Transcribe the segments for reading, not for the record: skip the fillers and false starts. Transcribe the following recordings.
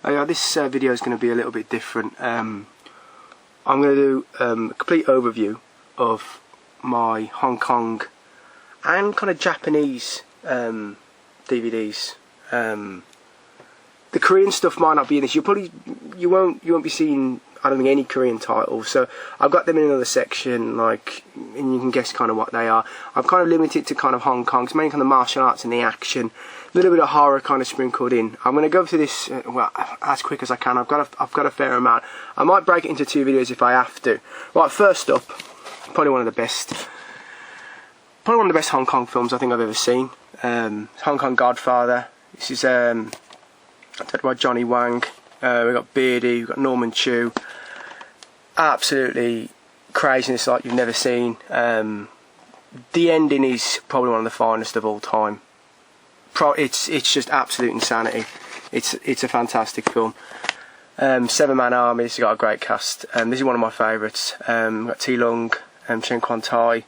This video is going to be a little bit different. I'm going to do a complete overview of my Hong Kong and kind of Japanese DVDs. The Korean stuff might not be in this. You won't be seeing, I don't think, any Korean titles. So I've got them in another section, and you can guess kind of what they are. I've kind of limited to kind of Hong Kong. It's mainly kind of martial arts and the action, a little bit of horror kind of sprinkled in. I'm going to go through this well as quick as I can. I've got a fair amount. I might break it into 2 videos if I have to. Right, first up, probably one of the best Hong Kong films I think I've ever seen. Hong Kong Godfather. This is directed by Johnny Wang. We've got Beardy, we've got Norman Chu. Absolutely craziness like you've never seen. The ending is probably one of the finest of all time. It's just absolute insanity. It's a fantastic film. 7-man army. It's got a great cast. This is one of my favourites. We've got T Lung, Chen Quan Tai,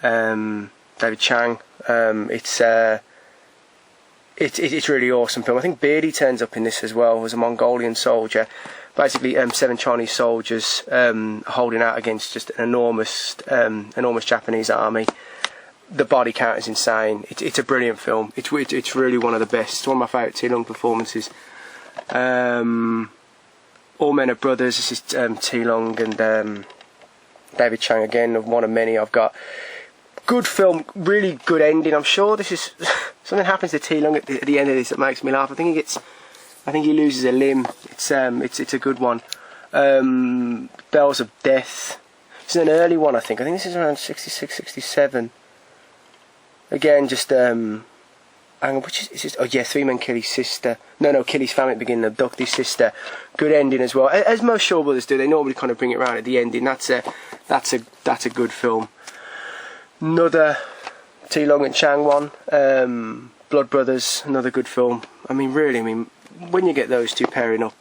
David Chang. It's a really awesome film. I think Beardy turns up in this as well as a Mongolian soldier. Basically, 7 Chinese soldiers holding out against just an enormous Japanese army. The body count is insane. It's a brilliant film. It's really one of the best. It's one of my favourite T Lung performances. All Men Are Brothers. This is T Lung and David Chang again. One of many I've got. Good film, really good ending. I'm sure this is something happens to T Lung at the end of this that makes me laugh. I think he loses a limb. It's a good one. Bells of Death. This is an early one, I think. This is around 66, 67. Again, just hang on, which is just, oh yeah, 3 men kill his sister. No, kill his family at the beginning, abduct his sister. Good ending as well. As most Shaw Brothers do, they normally kind of bring it around at the ending. That's a good film. Another T Lung and Chang one, Blood Brothers, another good film. Really, when you get those two pairing up,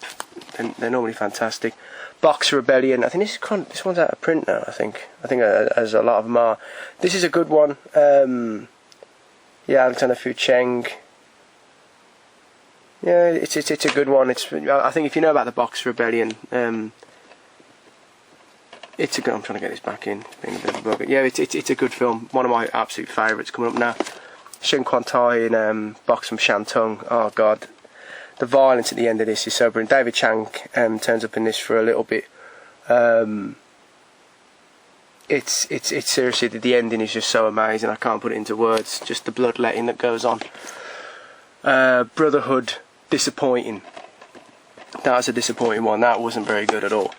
then they're normally fantastic. Boxer Rebellion. I think this one's out of print now. I think as a lot of them are. This is a good one. Yeah, Alexander Fu Cheng. Yeah, it's a good one. I think if you know about the Boxer Rebellion, it's a good. I'm trying to get this back in. It's been a bit of a bug. Yeah, it's a good film. One of my absolute favourites coming up now. Chen Quan Tai in Box from Shantung. Oh God, the violence at the end of this is so brilliant. David Chang turns up in this for a little bit. It's seriously, the ending is just so amazing. I can't put it into words. Just the bloodletting that goes on. Brotherhood, disappointing. That was a disappointing one. That wasn't very good at all.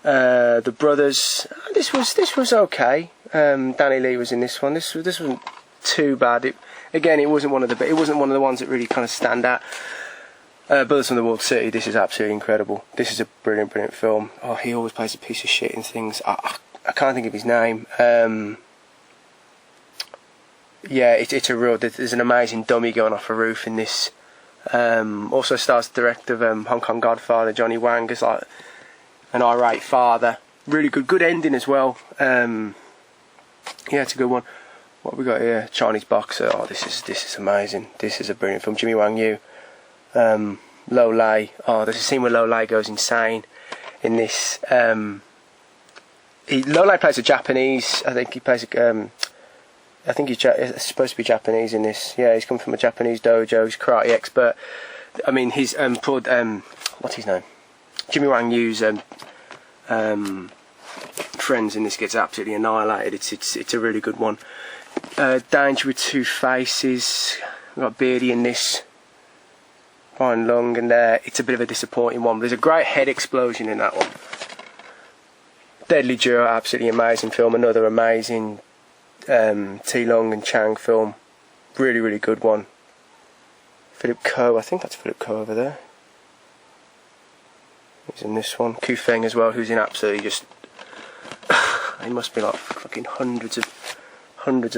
The Brothers. This was okay. Danny Lee was in this one. This wasn't too bad. It wasn't one of the ones that really kind of stand out. Brothers from the World City. This is absolutely incredible. This is a brilliant film. Oh, he always plays a piece of shit in things. I can't think of his name. Yeah, it's a real. There's an amazing dummy going off a roof in this. Also stars the director of Hong Kong Godfather, Johnny Wang, as like an irate father. Really good ending as well. Yeah, it's a good one. What have we got here? Chinese Boxer. Oh, this is amazing. This is a brilliant film. Jimmy Wang Yu. Lo Lei. Oh, there's a scene where Lo Lei goes insane in this. Lo Lei plays a Japanese. I think he plays I think he's supposed to be Japanese in this. Yeah, he's come from a Japanese dojo. He's a karate expert. He's what's his name? Jimmy Wang Yu's friends in this gets absolutely annihilated. It's a really good one. Danger with Two Faces. We've got Beardy in this. Brian Lung, and it's a bit of a disappointing one. But there's a great head explosion in that one. Deadly Duo, absolutely amazing film. Another amazing T Lung and Chang film. Really good one. Philip Ko, I think that's Philip Ko over there. He's in this one. Ku Feng as well, who's in absolutely just. He must be like fucking hundreds of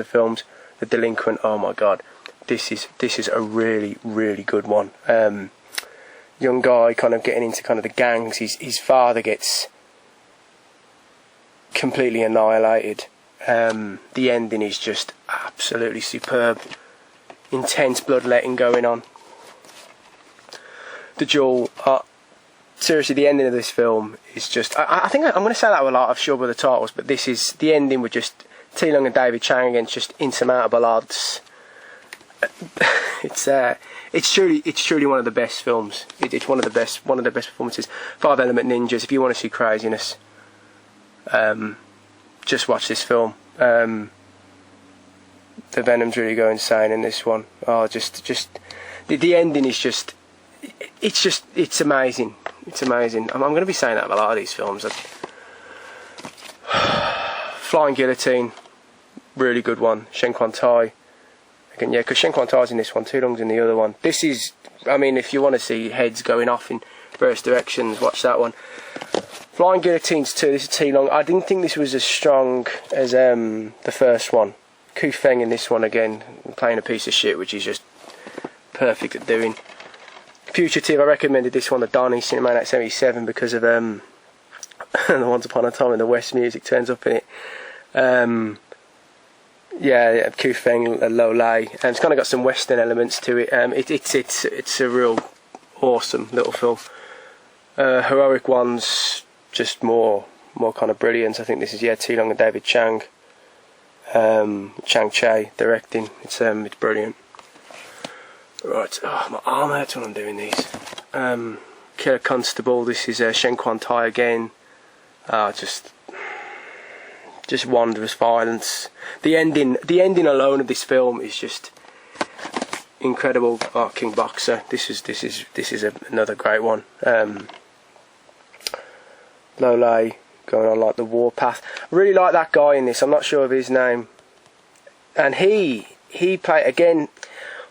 films. The Delinquent. Oh my God, this is a really good one. Young guy kind of getting into kind of the gangs. His father gets completely annihilated. The ending is just absolutely superb. Intense bloodletting going on. The Duel. seriously, the ending of this film is just... I think I'm going to say that with a lot of Shaw Brother titles, but this is... The ending with just T. Long and David Chang against just insurmountable odds. It's truly one of the best films. It's one of the best performances. Five Element Ninjas. If you want to see craziness, just watch this film. The Venoms really go insane in this one. Oh, just the ending is just... It's amazing. It's amazing. I'm going to be saying that about a lot of these films. Flying Guillotine, really good one. Shen Quan Tai. Again, yeah, because Shen Quan Tai's in this one, Too Long's in the other one. This is, I mean, if you want to see heads going off in various directions, watch that one. Flying Guillotines 2, this is T Long. I didn't think this was as strong as the first one. Ku Feng in this one again, playing a piece of shit, which he's just perfect at doing. Fugitive, I recommended this one, the Donnie Cinemaniac 77, because of the Once Upon a Time in the West music turns up in it. Yeah, Ku Feng, Lo Lei, and it's kind of got some Western elements to it. It's a real awesome little film. Heroic Ones, just more kind of brilliance. I think this is T Long and David Chang, Chang Che directing. It's brilliant. Right, my arm hurts when I'm doing these. Killer Constable, this is Shen Quan Tai again. Just wondrous violence. The ending alone of this film is just incredible. Oh, King Boxer, this is another great one. Lo Lei going on like the warpath. I really like that guy in this. I'm not sure of his name. And he played again.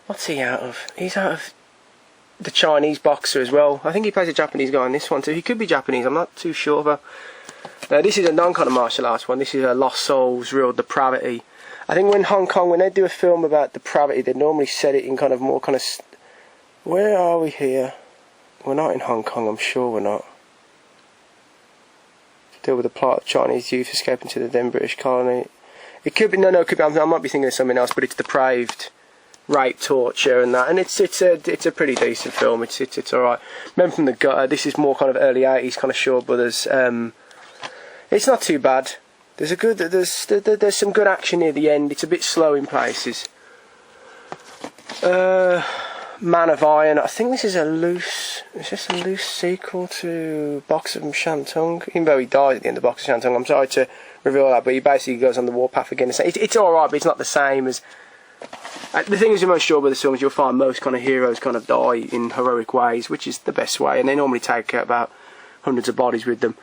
What's he out of? He's out of the Chinese Boxer as well. I think he plays a Japanese guy in this one too. He could be Japanese, I'm not too sure. But this is a non-kind of martial arts one. This is a Lost Souls, Real Depravity. I think when Hong Kong, when they do a film about depravity, they normally set it in kind of more kind of... Where are we here? We're not in Hong Kong, I'm sure we're not. To deal with the plot of Chinese youth escaping to the then British colony. It could be, no, it could be, I might be thinking of something else, but it's depraved. Rape, torture, and that, and it's a pretty decent film. It's all right. Men from the Gutter. This is more kind of early 80s kind of Shaw Brothers. It's not too bad. There's some good action near the end. It's a bit slow in places. Man of Iron. I think this is a loose sequel to Boxer from Shantung. Even though he died at the end of Boxer from Shantung, I'm sorry to reveal that, but he basically goes on the warpath again. It's all right, but it's not the same as. The thing is, with most Shaw Brothers films, you'll find most kind of heroes kind of die in heroic ways, which is the best way, and they normally take about hundreds of bodies with them.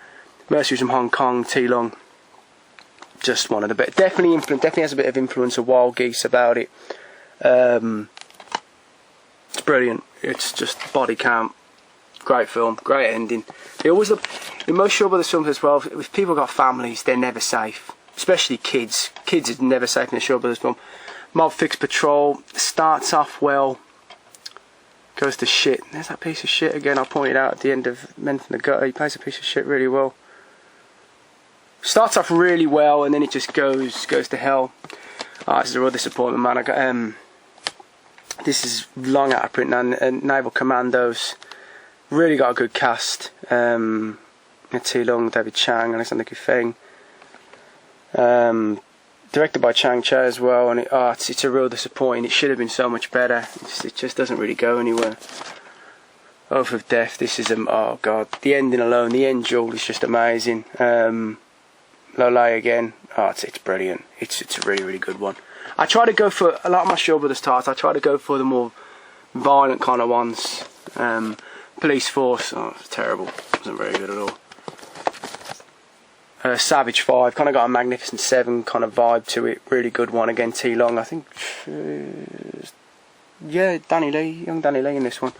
Mercenaries from Hong Kong, T Long, just one of the best. Definitely has a bit of influence of Wild Geese about it. It's brilliant. It's just body count. Great film, great ending. In most Shaw Brothers films as well, if people got families, they're never safe, especially kids. Kids are never safe in a Shaw Brothers film. Mob Fix Patrol starts off well, goes to shit. There's that piece of shit again I pointed out at the end of Men from the Gutter. He plays a piece of shit really well. Starts off really well and then it just goes to hell. This is a real disappointment, man. I got this is long out of print now. Naval Commandos, really got a good cast. T Long, David Chang, Alexander Ku Feng. Directed by Chang Che as well, and it's a real disappointing. It should have been so much better. It just doesn't really go anywhere. Oath of Death. This is oh god, the ending alone, the end duel is just amazing. Lo Lei again. It's brilliant. It's a really good one. I try to go for a lot of my Shaw Brothers titles. I try to go for the more violent kind of ones. Police Force. It's terrible. It wasn't very good at all. Savage 5, kind of got a Magnificent 7 kind of vibe to it. Really good one. Again, T Long. I think, yeah, young Danny Lee in this one.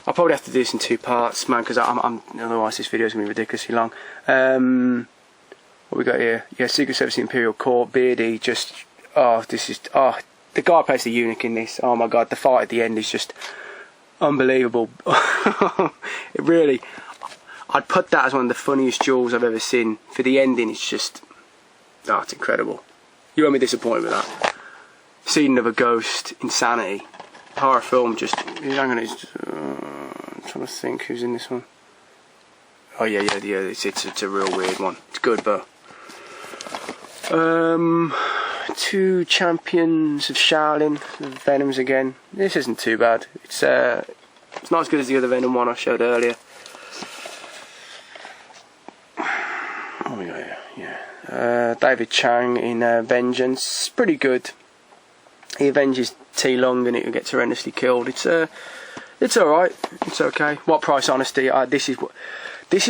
I'll probably have to do this in 2 parts, man, because otherwise this video is going to be ridiculously long. What we got here? Yeah, Secret Service Imperial Court, Beardy. The guy who plays the eunuch in this. Oh my god, the fight at the end is just unbelievable. It really. I'd put that as one of the funniest duels I've ever seen. For the ending, it's just... it's incredible. You won't be disappointed with that. Seeding of a Ghost, Insanity. Horror film, just... I'm trying to think who's in this one. Oh yeah. It's a real weird one. It's good though. 2 Champions of Shaolin, Venoms again. This isn't too bad. It's not as good as the other Venom one I showed earlier. What we got here? Yeah. David Chang in Vengeance. Pretty good. He avenges T Long and it gets horrendously killed. It's alright. It's okay. What Price Honesty? This is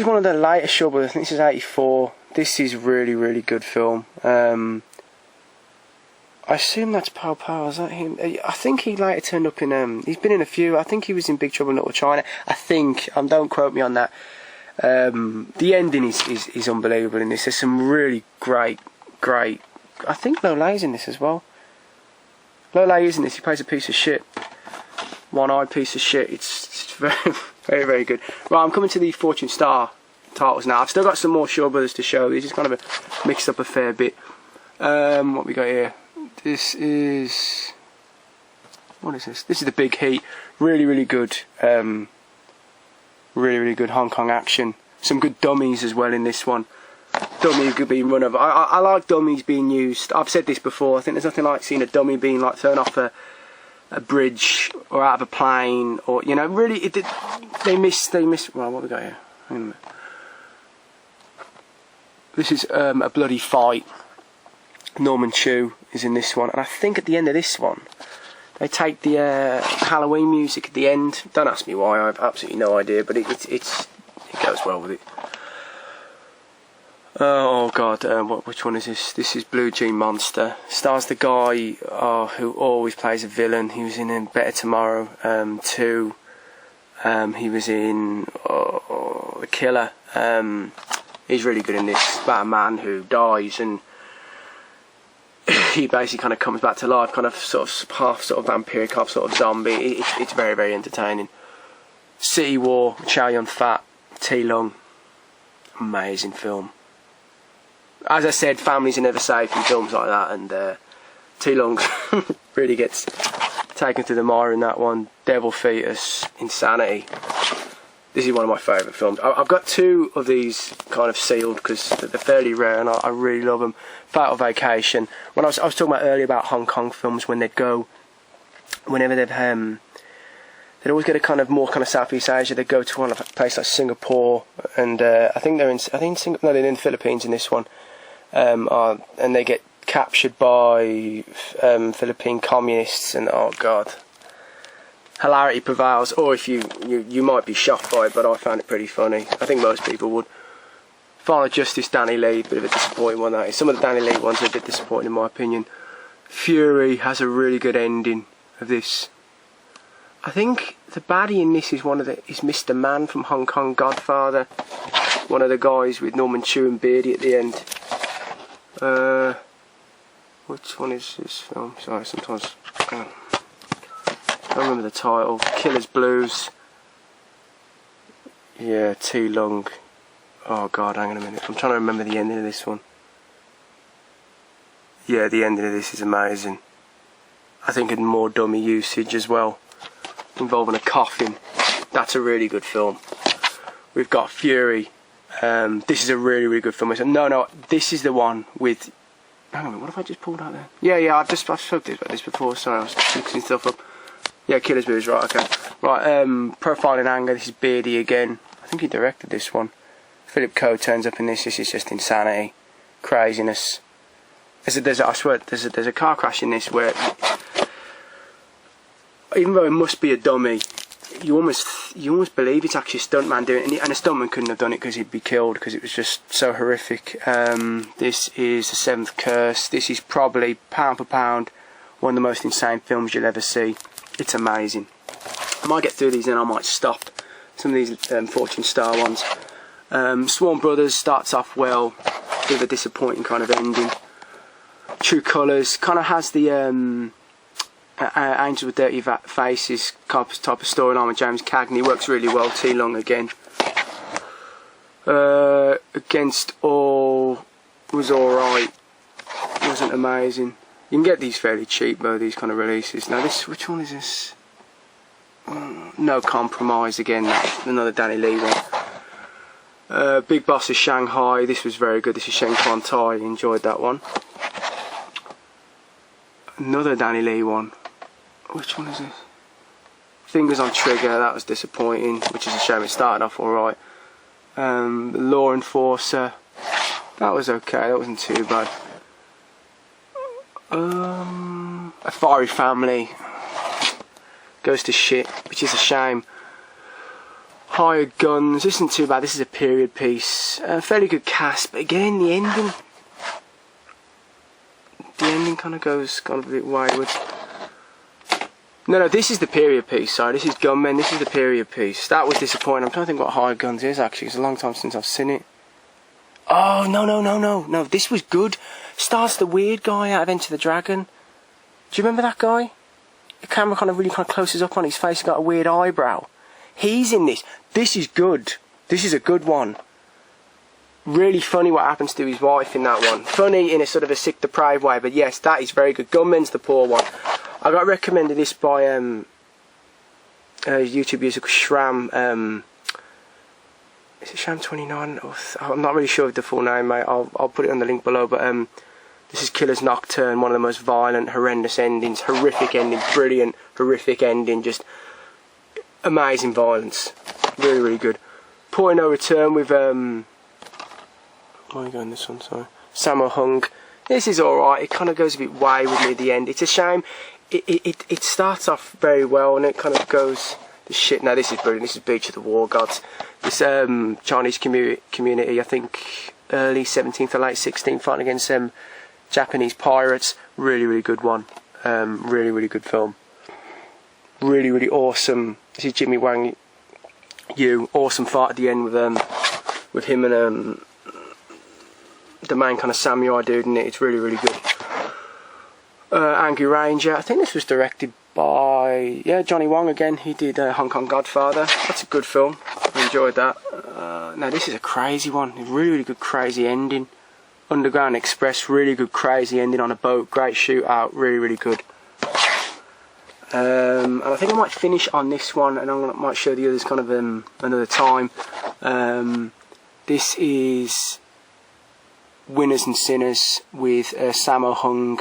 one of the later Shubba. I think this is 84. This is really good film. I assume that's Pow Pow. Is that him? I think he later turned up in. He's been in a few. I think he was in Big Trouble in Little China. I think. Don't quote me on that. The ending is unbelievable in this. There's some really great. I think Lolay's in this as well. Lolay is in this. He plays a piece of shit. One-eyed piece of shit. It's very good. Right, I'm coming to the Fortune Star titles now. I've still got some more Shaw Brothers to show. These just kind of mixed up a fair bit. What we got here? This is... What is this? This is The Big Heat. Really good. Really good Hong Kong action. Some good dummies as well in this one. Dummy could be run over. I like dummies being used. I've said this before. I think there's nothing like seeing a dummy being like thrown off a bridge or out of a plane, or really they miss. Well, what we got here? Hang on a minute. This is a bloody fight. Norman Chu is in this one, and I think at the end of this one they take the Halloween music at the end. Don't ask me why. I have absolutely no idea, but it goes well with it. Oh God, which one is this? This is Blue Jean Monster. Stars the guy who always plays a villain. He was in Better Tomorrow 2. He was in The Killer. He's really good in this. It's about a man who dies and he basically kind of comes back to life, kind of half vampiric, half sort of zombie. It's very entertaining. City War, Chow Yun Fat, T Lung. Amazing film. As I said, families are never safe in films like that, and T Lung really gets taken to the mire in that one. Devil Fetus, Insanity. This is one of my favourite films. I've got 2 of these kind of sealed because they're fairly rare and I really love them. Fatal Vacation. When I was talking about earlier about Hong Kong films, when they'd go, whenever they'd always get a kind of more Southeast Asia. They'd go to one of a place like Singapore, and I think they're in the Philippines in this one. And they get captured by Philippine communists, and oh God, hilarity prevails. Or if you might be shocked by it, but I found it pretty funny. I think most people would. Final Justice, Danny Lee, bit of a disappointing one that is. Some of the Danny Lee ones are a bit disappointing in my opinion. Fury has a really good ending of this. I think the baddie in this is is Mr. Man from Hong Kong Godfather. One of the guys with Norman Chu and Beardy at the end. Which one is this film? Sorry, sometimes I don't remember the title. Killer's Blues. Yeah, T Lung. Oh God, hang on a minute. I'm trying to remember the ending of this one. Yeah, the ending of this is amazing. I think in more dummy usage as well, involving a coffin. That's a really good film. We've got Fury. This is a really good film. No, this is the one with... Hang on a minute, what have I just pulled out there? Yeah, I've spoken about this before, sorry, I was mixing stuff up. Yeah, Killer's Blues, right, okay. Right, Profiling Anger, this is Beardy again. I think he directed this one. Philip Coe turns up in this. This is just insanity. Craziness. I swear, there's a car crash in this where... Even though it must be a dummy, you almost believe it's actually a stuntman doing it, and a stuntman couldn't have done it because he'd be killed because it was just so horrific. This is The Seventh Curse. This is probably pound for pound one of the most insane films you'll ever see. It's amazing. I might get through these and I might stop some of these Fortune Star ones. Swan Brothers starts off well, with a disappointing kind of ending. True Colours kind of has the Angels with Dirty Faces type of storyline with James Cagney. Works really well. T Lung again. Against All was alright. Wasn't amazing. You can get these fairly cheap though, these kind of releases. Now which one is this? No Compromise again. That's another Danny Lee one. Big Boss of Shanghai, this was very good. This is Shen Quan Tai, enjoyed that one. Another Danny Lee one. Which one is this? Fingers on Trigger, that was disappointing, which is a shame. It started off alright. Law Enforcer, that was okay, that wasn't too bad. A Fiery Family goes to shit, which is a shame. Hired Guns, this isn't too bad, this is a period piece. Fairly good cast, but again, the ending kind of goes a bit wayward. No, this is the period piece, sorry, this is Gunmen, this is the period piece. That was disappointing. I'm trying to think what Hired Guns is actually, it's a long time since I've seen it. Oh, no, this was good. Stars the weird guy out of Enter the Dragon. Do you remember that guy? The camera really closes up on his face, he's got a weird eyebrow. He's in this. This is good. This is a good one. Really funny what happens to his wife in that one. Funny in a sort of a sick, deprived way, but yes, that is very good. Gunmen's the poor one. I got recommended this by YouTube user Shram. Is it Shram29? I'm not really sure of the full name, mate. I'll put it on the link below. But this is Killer's Nocturne, one of the most violent, horrendous endings, horrific ending, brilliant, horrific ending, just amazing violence. Really, really good. Point No Return with where am I going this one? Sorry, Sammo Hung. This is alright. It kind of goes a bit wayward near the end. It's a shame. It starts off very well and it kind of goes to shit. Now this is brilliant. This is Beach of the War Gods. This Chinese community, I think early 17th or late 16th, fighting against Japanese pirates. Really, really good one. Really, really good film. Really, really awesome. This is Jimmy Wang Yu. Awesome fight at the end with him and the main kind of samurai dude in it. It's really, really good. Angry Ranger, I think this was directed by Johnny Wong again. He did Hong Kong Godfather. That's a good film. I enjoyed that. Now this is a crazy one. Really, really good crazy ending. Underground Express, really good crazy ending on a boat. Great shootout. Really, really good. And I think I might finish on this one, and I might show the others kind of another time. This is Winners and Sinners with Sammo Hung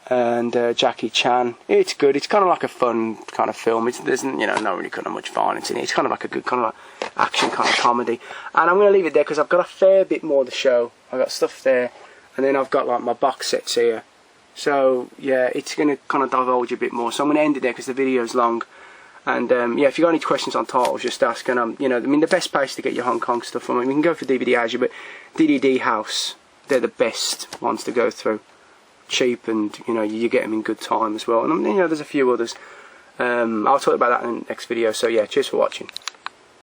and Jackie Chan. It's good. It's kind of like a fun kind of film. There's not really kind of much violence in it. It's kind of like a good kind of like action kind of comedy. And I'm going to leave it there because I've got a fair bit more to show. I've got stuff there, and then I've got like my box sets here. So yeah, it's going to kind of divulge a bit more. So I'm going to end it there because the video's long. And yeah, if you got any questions on titles, just ask. And the best place to get your Hong Kong stuff from. We can go for DVD Asia, but DDD House, they're the best ones to go through. Cheap, and you get them in good time as well. And there's a few others. I'll talk about that in the next video. So yeah, cheers for watching.